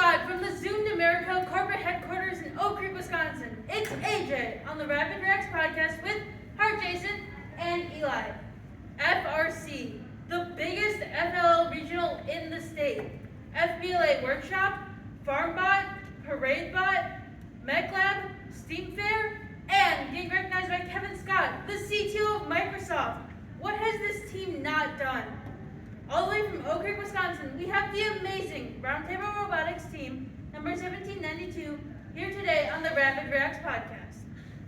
live from the Zoom America corporate headquarters in Oak Creek, Wisconsin. It's AJ on the Rapid Reacts podcast with Hart Jason and Eli. FRC, the biggest FLL regional in the state. FBLA workshop, FarmBot, ParadeBot, MechLab, Steam Fair, and being recognized by Kevin Scott, the CTO of Microsoft. What has this team not done? All the way from Oak Creek, Wisconsin, we have the amazing Roundtable Robotics team, number 1792, here today on the Rapid Reacts podcast.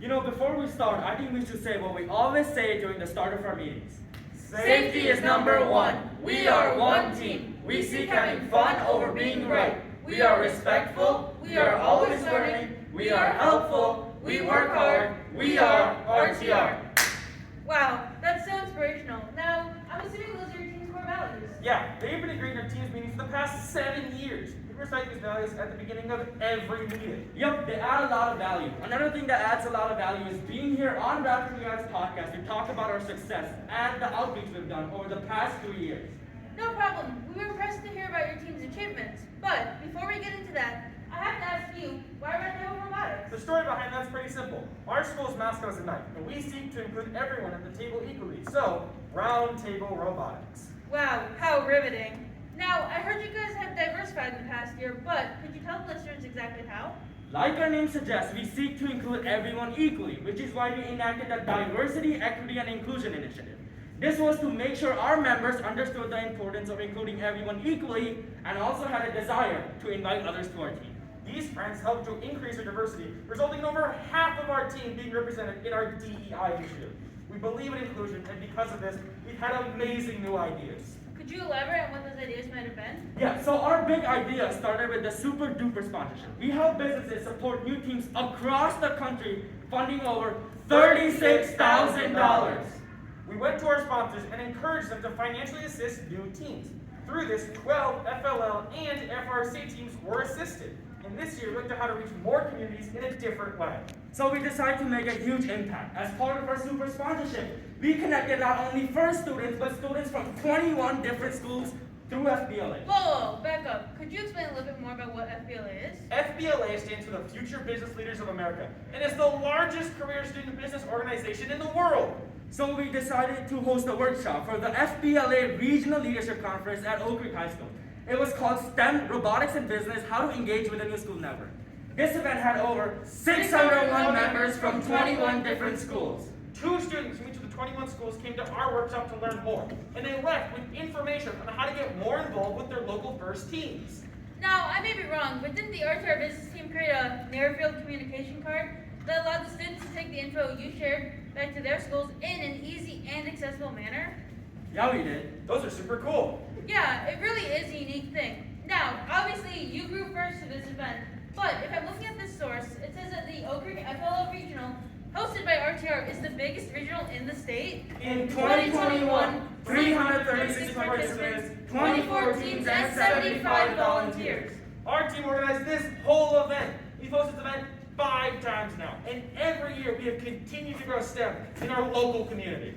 You know, before we start, I think we should say what we always say during the start of our meetings. Safety is number one. We are one team. We seek having fun over being right. We are respectful. We are always learning. We are helpful. We work hard. We are RTR. Wow, that's so inspirational. Now, I'm assuming those are your team's core values. Yeah, they've been agreeing our team's meetings for the past 7 years. We recite these values at the beginning of every meeting. Yep, they add a lot of value. Another thing that adds a lot of value is being here on Rapid Reacts podcast to talk about our success and the outreach we've done over the past 3 years. No problem. We were impressed to hear about your team's achievements. But before we get into that, I have to ask you, why Roundtable Robotics? The story behind that's pretty simple. Our school's mascot is a knight, and we seek to include everyone at the table equally. So, Roundtable Robotics. Wow, how riveting. Now, I heard you guys have diversified in the past year, but could you tell the listeners exactly how? Like our name suggests, we seek to include everyone equally, which is why we enacted the Diversity, Equity, and Inclusion Initiative. This was to make sure our members understood the importance of including everyone equally and also had a desire to invite others to our team. These friends helped to increase our diversity, resulting in over half of our team being represented in our DEI initiative. We believe in inclusion, and because of this, we've had amazing new ideas. Could you elaborate on what those ideas might have been? Yeah, so our big idea started with the Super Duper sponsorship. We help businesses support new teams across the country, funding over $36,000. We went to our sponsors and encouraged them to financially assist new teams. Through this, 12 FLL and FRC teams were assisted. And this year, we looked at how to reach more communities in a different way. So we decided to make a huge impact. As part of our super sponsorship, we connected not only first students, but students from 21 different schools through FBLA. Whoa, back up. Could you explain a little bit more about what FBLA is? FBLA stands for the Future Business Leaders of America, and is the largest career student business organization in the world. So we decided to host a workshop for the FBLA Regional Leadership Conference at Oak Creek High School. It was called STEM, Robotics and Business, How to Engage with a New School Network. This event had over 601 members from 21 different schools. 2 students from each of the 21 schools came to our workshop to learn more, and they left with information on how to get more involved with their local first teams. Now, I may be wrong, but didn't the RTR business team create a near-field communication card that allowed the students to take the info you shared back to their schools in an easy and accessible manner? Yeah, we did. Those are super cool. Yeah, it really is a unique thing. Now, obviously, you grew first to this event, but if I'm looking at this source, it says that the Oak Creek FLL Regional, hosted by RTR, is the biggest regional in the state. In 2021, 336 participants, 24 teams, and 75 volunteers. Our team organized this whole event. We've hosted the event 5 times now, and every year we have continued to grow STEM in our local community.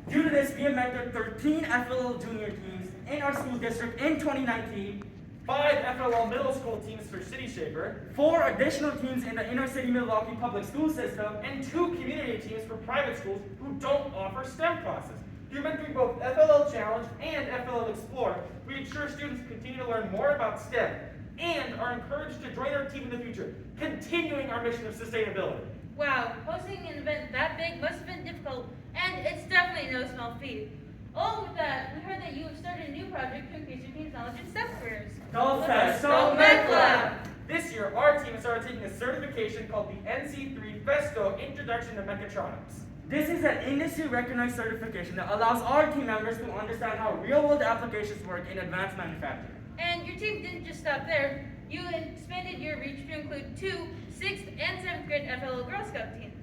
Due to this, we have mentored 13 FLL junior teams in our school district in 2019, 5 FLL middle school teams for City Shaper, 4 additional teams in the inner city Milwaukee public school system, and 2 community teams for private schools who don't offer STEM classes. Through mentoring both FLL Challenge and FLL Explore, we ensure students continue to learn more about STEM and are encouraged to join our team in the future, continuing our mission of sustainability. Wow, hosting an event that big must have been difficult, and it's definitely no small feat. Along with that, we heard that you have started a new project to increase your team's knowledge in STEM careers. Go Festo MechLab! This year, our team has started taking a certification called the NC3 Festo Introduction to Mechatronics. This is an industry-recognized certification that allows our team members to understand how real-world applications work in advanced manufacturing. And your team didn't just stop there. You expanded your reach to include 2 6th and 7th grade FLL Girl Scout teams.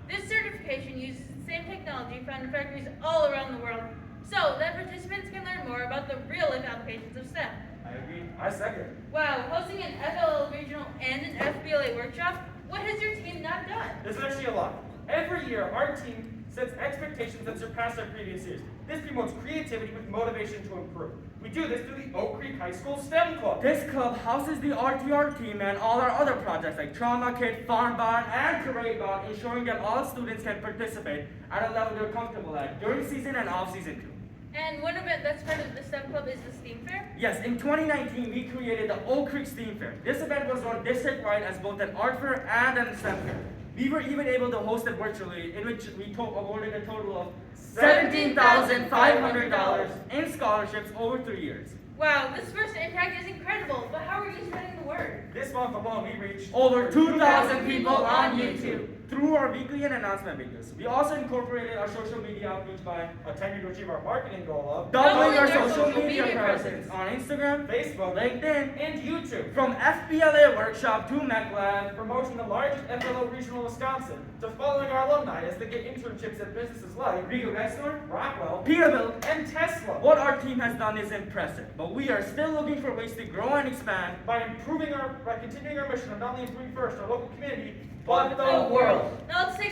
This certification uses the same technology found in factories all around the world, so that participants can learn more about the real-life applications of STEM. I agree. I second. Wow, hosting an FLL regional and an FBLA workshop, what has your team not done? There's actually a lot. Every year, our team sets expectations that surpass our previous years. This promotes creativity with motivation to improve. We do this through the Oak Creek High School STEM Club. This club houses the RTR team and all our other projects like Trauma Kit, Farm Bond, and Parade Bond, ensuring that all students can participate at a level they're comfortable at during season and off season too. And one event that's part of the STEM Club is the STEAM Fair. Yes, in 2019, we created the Oak Creek STEAM Fair. This event was run district-wide as both an art fair and an STEM fair. We were even able to host it virtually, in which we awarded a total of $17,500 in scholarships over 3 years. Wow, this first impact is incredible, but how are you spreading the word? This month alone, we reached Over 2,000 people on YouTube through our weekly and announcement videos. We also incorporated our social media outreach by attempting to achieve our marketing goal of doubling our social media presence on Instagram, Facebook, LinkedIn, and YouTube. from FBLA workshop to MECLab, Promoting the largest FLO regional Wisconsin, to following our alumni as they get internships at businesses like Rico Rexnor, Rockwell, Peterbilt. and Tesla. What our team has done is impressive, but we are still looking for ways to grow and expand. By continuing our mission of not only improving first our local community, But the world. Now let's take